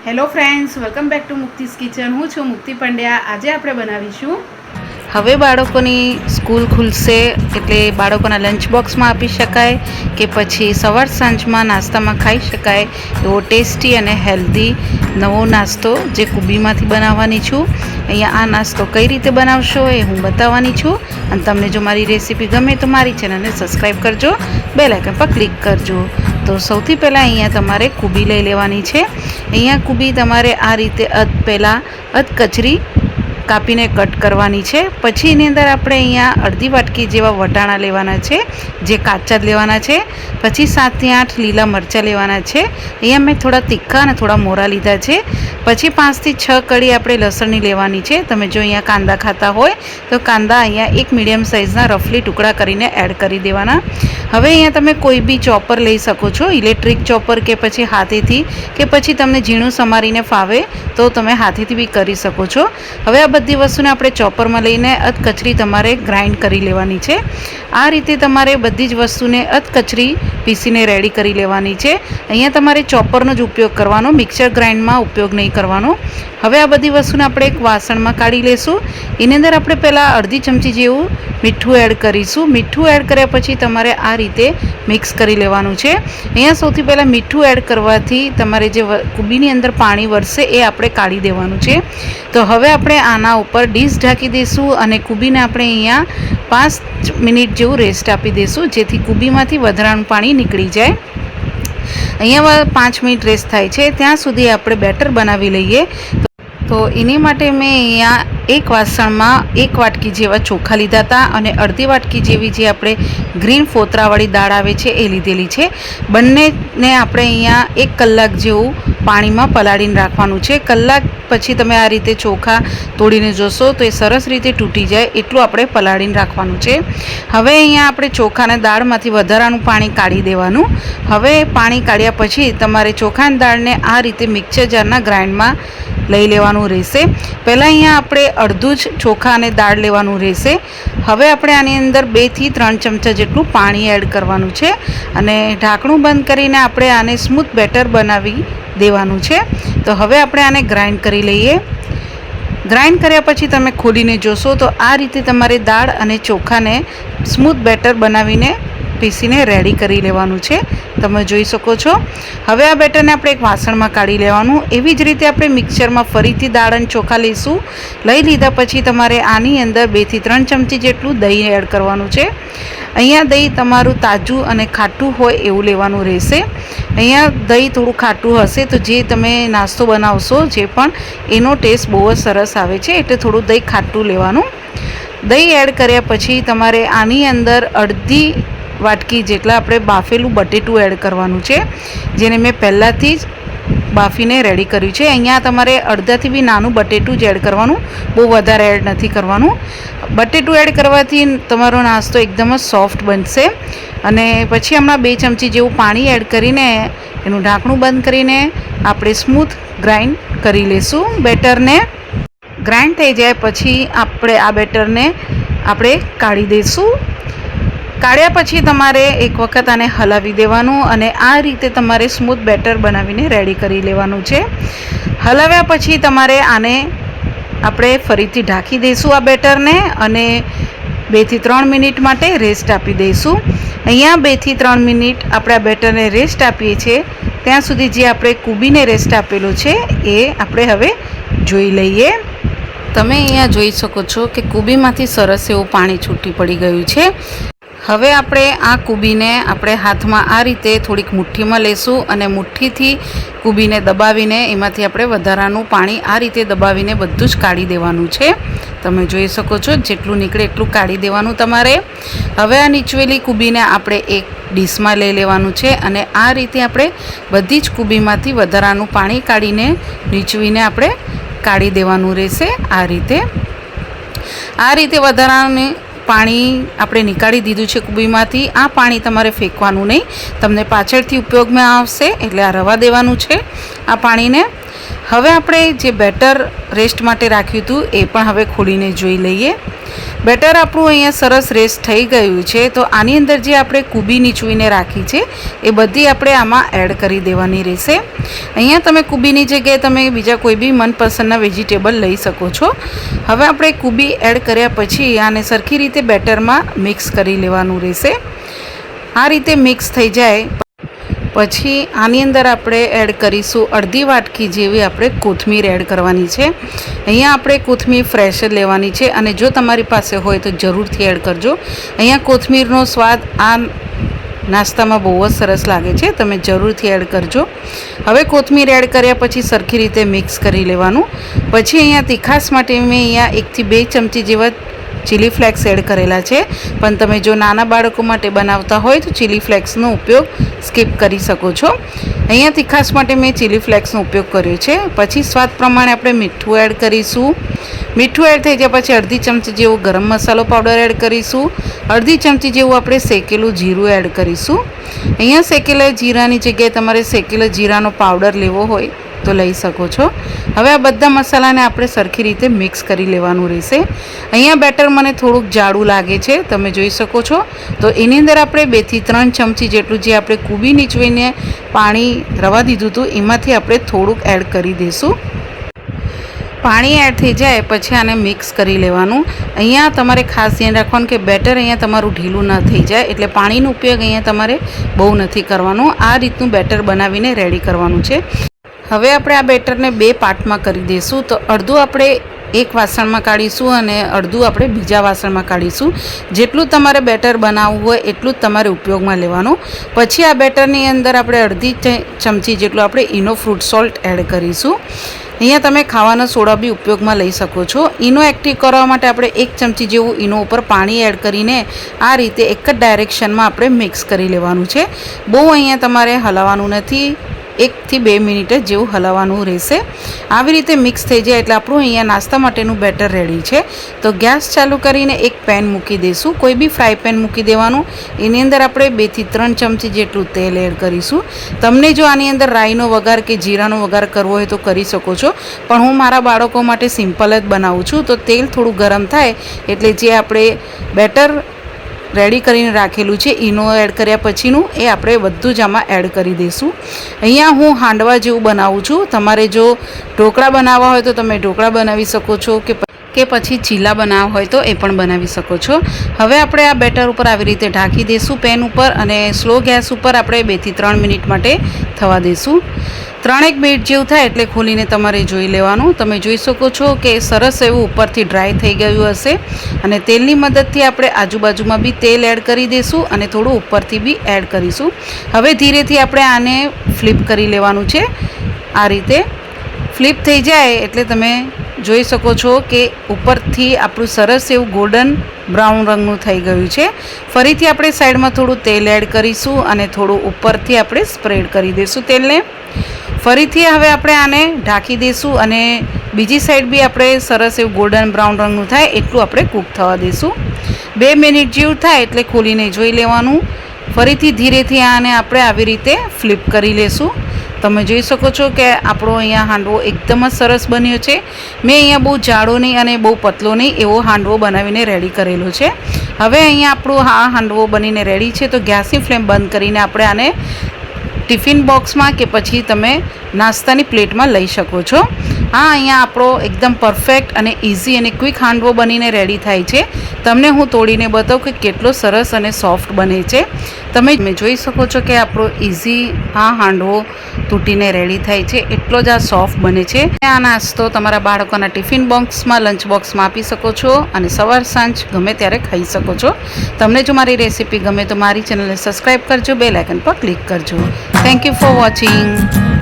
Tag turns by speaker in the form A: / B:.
A: Hello friends, welcome back to મુક્તિસ kitchen. હું છું મુક્તિ પંડ્યા. આજે આપણે બનાવીશું,
B: હવે બાળકોની સ્કૂલ ખુલશે એટલે બાળકોના લંચ બોક્સમાં આપી શકાય કે પછી સવાર સાંજમાં નાસ્તામાં ખાઈ શકાય એવો ટેસ્ટી અને હેલ્ધી નવો નાસ્તો જે કુબીમાંથી બનાવવાની છું. અહીંયા આ નાસ્તો કઈ રીતે બનાવશો એ હું બતાવવાની છું. અને તમને જો મારી રેસીપી ગમે તો મારી ચેનલને સબસ્ક્રાઈબ કરજો, બેલ આઇકન પર ક્લિક કરજો. તો સૌથી પહેલાં અહીંયા તમારે કુબી લઈ લેવાની છે. અહીંયા કુબી તમારે આ રીતે પહેલાં કચરી કાપીને કટ કરવાની છે. પછી એની અંદર આપણે અહીંયા અડધી વાટકી જેવા વટાણા લેવાના છે, જે કાચા જ લેવાના છે. પછી 7 થી 8 લીલા મરચાં લેવાના છે. અહીંયા મેં થોડા તીખા અને થોડા મોરા લીધા છે. પછી 5 થી 6 કળી આપણે લસણની લેવાની છે. તમે જો અહીંયા કાંદા ખાતા હોય તો કાંદા અહીંયા એક મીડિયમ સાઇઝના રફલી ટુકડા કરીને એડ કરી દેવાના. હવે અહીંયા તમે કોઈ બી ચોપર લઈ શકો છો, ઇલેક્ટ્રિક ચોપર કે પછી હાથેથી, કે પછી તમને ઝીણું સમારીને ફાવે તો તમે હાથેથી બી કરી શકો છો. હવે આ બધી વસ્તુને આપણે ચોપરમાં લઈને કચરી તમારે ગ્રાઇન્ડ કરી લેવાની છે. આ રીતે તમારે બધી જ વસ્તુને કચરી પીસીને રેડી કરી લેવાની છે. અહીંયા તમારે ચોપરનો જ ઉપયોગ કરવાનો, મિક્સર ગ્રાઇન્ડમાં ઉપયોગ નહીં કરવાનો. હવે આ બધી વસ્તુને આપણે એક વાસણમાં કાઢી લેશું. એની અંદર આપણે પહેલાં અડધી ચમચી જેવું મીઠું એડ કરીશું. મીઠું એડ કર્યા પછી તમારે આ રીતે મિક્સ કરી લેવાનું છે. અહીંયા સૌથી પહેલાં મીઠું એડ કરવાથી તમારે જે કુબીની અંદર પાણી વરસે એ આપણે કાઢી દેવાનું છે. તો હવે આપણે આના ઉપર ડીશ ઢાંકી દઈશું અને કુબીને આપણે અહીંયા 5 મિનિટ જેવું રેસ્ટ આપી દઈશું, જેથી કુબીમાંથી વધારાનું પાણી નીકળી જાય. અહીંયા 5 મિનિટ રેસ્ટ થાય છે ત્યાં સુધી આપણે બેટર બનાવી લઈએ. તો એની માટે મેં અહીંયા એક વાસણમાં 1 વાટકી જેવા ચોખા લીધા હતા અને અડધી વાટકી જેવી જે આપણે ગ્રીન ફોતરાવાળી દાળ આવે છે એ લીધેલી છે. બંનેને આપણે અહીંયા 1 કલાક જેવું પાણીમાં પલાળીને રાખવાનું છે. કલાક પછી તમે આ રીતે ચોખા તોડીને જોશો તો એ સરસ રીતે તૂટી જાય એટલું આપણે પલાળીને રાખવાનું છે. હવે અહીંયા આપણે ચોખાને દાળમાંથી વધારાનું પાણી કાઢી દેવાનું. હવે પાણી કાઢ્યા પછી તમારે ચોખાની દાળને આ રીતે મિક્સર જારના ગ્રાઇન્ડમાં લઈ લેવાનું રહેશે. પહેલાં અહીંયા આપણે અડધું જ ચોખા અને દાળ લેવાનું રહેશે. હવે આપણે આની અંદર 2 થી 3 ચમચા જેટલું પાણી એડ કરવાનું છે અને ઢાંકણું બંધ કરીને આપણે આને સ્મૂથ બેટર બનાવી દેવાનું છે. તો હવે આપણે આને ગ્રાઇન્ડ કરી લઈએ. ગ્રાઇન્ડ કર્યા પછી તમે ખોલીને જોશો તો આ રીતે તમારે દાળ અને ચોખાને સ્મૂથ બેટર બનાવીને પીસીને રેડી કરી લેવાનું છે. તમે જોઈ શકો છો. હવે આ બેટરને આપણે એક વાસણમાં કાઢી લેવાનું. એવી જ રીતે આપણે મિક્સરમાં ફરીથી દાળ અને ચોખા લઈશું. લઈ લીધા પછી તમારે આની અંદર 2 થી 3 ચમચી જેટલું દહીં એડ કરવાનું છે. અહીંયા દહીં તમારું તાજું અને ખાટું હોય એવું લેવાનું રહેશે. અહીંયા દહીં થોડું ખાટું હશે તો જે તમે નાસ્તો બનાવશો જે પણ એનો ટેસ્ટ બહુ જ સરસ આવે છે, એટલે થોડું દહીં ખાટું લેવાનું. દહીં એડ કર્યા પછી તમારે આની અંદર અડધી વાટકી જેટલા આપણે બાફેલું બટેટું એડ કરવાનું છે, જેને મેં પહેલાંથી જ બાફીને રેડી કર્યું છે. અહીંયા તમારે અડધાથી બી નાનું બટેટું જ એડ કરવાનું, બહુ વધારે એડ નથી કરવાનું. બટેટું એડ કરવાથી તમારો નાસ્તો એકદમ જ સોફ્ટ બનશે. અને પછી હમણાં 2 ચમચી જેવું પાણી એડ કરીને એનું ઢાંકણું બંધ કરીને આપણે સ્મૂથ ગ્રાઇન્ડ કરી લઈશું. બેટરને ગ્રાઇન્ડ થઈ જાય પછી આપણે આ બેટરને આપણે કાઢી દઈશું. કાઢ્યા પછી તમારે એક વખત આને હલાવી દેવાનું અને આ રીતે તમારે સ્મૂથ બેટર બનાવીને રેડી કરી લેવાનું છે. હલાવ્યા પછી તમારે આને આપણે ફરીથી ઢાંકી દઈશું આ બેટરને અને 2 થી 3 મિનિટ માટે રેસ્ટ આપી દઈશું. અહીંયા 2 થી 3 મિનિટ આપણે આ બેટરને રેસ્ટ આપીએ છીએ ત્યાં સુધી જે આપણે કુબીને રેસ્ટ આપેલો છે એ આપણે હવે જોઈ લઈએ. તમે અહીંયા જોઈ શકો છો કે કુબીમાંથી સરસ એવું પાણી છૂટી પડી ગયું છે. હવે આપણે આ કુબીને આપણે હાથમાં આ રીતે થોડીક મુઠ્ઠીમાં લેશું અને મુઠ્ઠીથી કુબીને દબાવીને એમાંથી આપણે વધારાનું પાણી આ રીતે દબાવીને બધું જ કાઢી દેવાનું છે. તમે જોઈ શકો છો જેટલું નીકળે એટલું કાઢી દેવાનું તમારે. હવે આ નીચવેલી કુબીને આપણે એક ડીશમાં લઈ લેવાનું છે અને આ રીતે આપણે બધી જ કુબીમાંથી વધારાનું પાણી કાઢીને નીચવીને આપણે કાઢી દેવાનું રહેશે. આ રીતે વધારાનું પાણી આપણે નીકાળી દીધું છે કુબીમાંથી. આ પાણી તમારે ફેંકવાનું નહીં, તમને પાછળથી ઉપયોગમાં આવશે એટલે આ રવા દેવાનું છે આ પાણીને. હવે આપણે જે બેટર રેસ્ટ માટે રાખ્યું હતું એ પણ હવે ખોલીને જોઈ લઈએ. બેટર આપણું અહીંયા સરસ રેસ્ટ થઈ ગયું છે. તો આની અંદર જે આપણે કુબી નીચવીને રાખી છે એ બધી આપણે આમાં એડ કરી દેવાની રહેશે. અહીંયા તમે કુબીની જગ્યાએ તમે બીજા કોઈ બી મનપસંદના વેજીટેબલ લઈ શકો છો. હવે આપણે કુબી એડ કર્યા પછી આને સરખી રીતે બેટરમાં મિક્સ કરી લેવાનું રહેશે. આ રીતે મિક્સ થઈ જાય પછી આની અંદર આપણે એડ કરીશું અડધી વાટકી જેવી આપણે કોથમીર એડ કરવાની છે. અહીંયા આપણે કોથમીર ફ્રેશ જ લેવાની છે અને જો તમારી પાસે હોય તો જરૂરથી એડ કરજો. અહીંયા કોથમીરનો સ્વાદ આ નાસ્તામાં બહુ જ સરસ લાગે છે, તમે જરૂરથી એડ કરજો. હવે કોથમીર એડ કર્યા પછી સરખી રીતે મિક્સ કરી લેવાનું. પછી અહીંયા તીખાશ માટે મેં અહીંયા 1 થી 2 ચમચી જેવા ચીલી ફ્લેક્સ એડ કરેલા છે, પણ તમે જો નાના બાળકો માટે બનાવતા હોય તો ચીલી ફ્લેક્સનો ઉપયોગ સ્કીપ કરી શકો છો. અહીંયા તીખાશ માટે મેં ચીલી ફ્લેક્સનો ઉપયોગ કર્યો છે. પછી સ્વાદ પ્રમાણે આપણે મીઠું એડ કરીશું. મીઠું એડ થઈ જાય પછી અડધી ચમચી જેવું ગરમ મસાલો પાવડર એડ કરીશું. અડધી ચમચી જેવું આપણે શેકેલું જીરું એડ કરીશું. અહીંયા શેકેલા જીરાની જગ્યાએ તમારે શેકેલા જીરાનો પાવડર લેવો હોય તો લઈ શકો છો. હવે આ બધા મસાલાને આપણે સરખી રીતે મિક્સ કરી લેવાનું રહેશે. અહીંયા બેટર મને થોડુંક જાડું લાગે છે, તમે જોઈ શકો છો. તો એની અંદર આપણે 2 થી 3 ચમચી જેટલું જે આપણે કુબી નીચવીને પાણી રવા દીધું હતું એમાંથી આપણે થોડુંક એડ કરી દઈશું. પાણી એડ થઈ જાય પછી આને મિક્સ કરી લેવાનું. અહીંયા તમારે ખાસ ધ્યાન રાખવાનું કે બેટર અહીંયા તમારું ઢીલું ન થઈ જાય, એટલે પાણીનો ઉપયોગ અહીંયા તમારે બહુ નથી કરવાનો. આ રીતનું બેટર બનાવીને રેડી કરવાનું છે. હવે આપણે આ બેટરને 2 પાર્ટમાં કરી દઈશું. તો અડધું આપણે એક વાસણમાં કાઢીશું અને અડધું આપણે બીજા વાસણમાં કાઢીશું. જેટલું તમારે બેટર બનાવવું હોય એટલું જ તમારે ઉપયોગમાં લેવાનું. પછી આ બેટરની અંદર આપણે અડધી ચમચી જેટલું આપણે ઇનો ફ્રૂટ સોલ્ટ એડ કરીશું. અહીંયા તમે ખાવાના સોડા બી ઉપયોગમાં લઈ શકો છો. ઇનો એક્ટિવ કરવા માટે આપણે 1 ચમચી જેવું ઇનો ઉપર પાણી એડ કરીને આ રીતે એક જ ડાયરેક્શનમાં આપણે મિક્સ કરી લેવાનું છે. બહુ અહીંયા તમારે હલાવવાનું નથી, 1 થી 2 મિનિટ જેવું હલાવવાનું રહેશે. આવી રીતે મિક્સ થઈ જાય એટલે આપણું અહીંયા નાસ્તા માટેનું બેટર રેડી છે. તો ગેસ ચાલુ કરીને એક પેન મૂકી દઈશું. કોઈ બી ફ્રાય પેન મૂકી દેવાનું. એની અંદર આપણે 2 થી 3 ચમચી જેટલું તેલ એડ કરીશું. તમને જો આની અંદર રાઈનો વઘાર કે જીરાનો વઘાર કરવો હોય તો કરી શકો છો, પણ હું મારા બાળકો માટે સિમ્પલ જ બનાવું છું. તો તેલ થોડું ગરમ થાય એટલે જે આપણે બેટર રેડી કરીને રાખેલું છે ઇનો એડ કર્યા પછીનું એ આપણે બધું જ આમાં એડ કરી દઈશું. અહીંયા હું હાંડવા જેવું બનાવું છું. તમારે જો ઢોકળા બનાવવા હોય તો તમે ઢોકળા બનાવી શકો છો કે પછી ચીલા બનાવવા હોય તો એ પણ બનાવી શકો છો. હવે આપણે આ બેટર ઉપર આવી રીતે ઢાંકી દઈશું પેન ઉપર અને સ્લો ગેસ ઉપર આપણે 2 થી 3 મિનિટ માટે થવા દઈશું. 3-1 મિનિટ જેવું થાય એટલે ખોલીને તમારે જોઈ લેવાનું. તમે જોઈ શકો છો કે સરસ એવું ઉપરથી ડ્રાય થઈ ગયું હશે અને તેલની મદદથી આપણે આજુબાજુમાં બી તેલ એડ કરી દઈશું અને થોડું ઉપરથી બી એડ કરીશું. હવે ધીરેથી આપણે આને ફ્લિપ કરી લેવાનું છે. આ રીતે ફ્લિપ થઈ જાય એટલે તમે જોઈ શકો છો કે ઉપરથી આપણું સરસ એવું ગોલ્ડન બ્રાઉન રંગનું થઈ ગયું છે. ફરીથી આપણે સાઈડમાં થોડું તેલ એડ કરીશું અને થોડું ઉપરથી આપણે સ્પ્રેડ કરી દઈશું તેલને. ફરીથી હવે આપણે આને ઢાંકી દઈશું અને બીજી સાઈડ બી આપણે સરસ એવું ગોલ્ડન બ્રાઉન રંગનું થાય એટલું આપણે કૂક થવા દઈશું. 2 મિનિટ જેવું થાય એટલે ખોલીને જોઈ લેવાનું. ફરીથી ધીરેથી આને આપણે આવી રીતે ફ્લિપ કરી લેશું. તમે જોઈ શકો છો કે આપણો અહીંયા હાંડવો એકદમ જ સરસ બન્યો છે. મેં અહીંયા બહુ જાડો નહીં અને બહુ પતલો નહીં એવો હાંડવો બનાવીને રેડી કરેલો છે. હવે અહીંયા આપણો આ હાંડવો બનીને રેડી છે. તો ગેસની ફ્લેમ બંધ કરીને આપણે આને ટિફિન બોક્સમાં કે પછી તમે નાસ્તાની પ્લેટમાં લઈ શકો છો. આ અહીંયા આપણો એકદમ પરફેક્ટ અને ઇઝી અને ક્વિક હાંડવો બનીને રેડી થાય છે. તમને હું તોડીને બતાવું કે કેટલો સરસ અને સોફ્ટ બને છે. તમે જોઈ શકો છો કે આપણો ઇઝી આ હાંડવો તૂટીને રેડી થાય છે એટલો જ આ સોફ્ટ બને છે. આ નાસ્તો તમારા બાળકોના ટિફિન બોક્સમાં લંચ બોક્સમાં આપી શકો છો અને સવાર સાંજ ગમે ત્યારે ખાઈ શકો છો. તમને જો મારી રેસીપી ગમે તો મારી ચેનલને સબસ્ક્રાઈબ કરજો, બેલ આઇકન પર ક્લિક કરજો. Thank you for watching.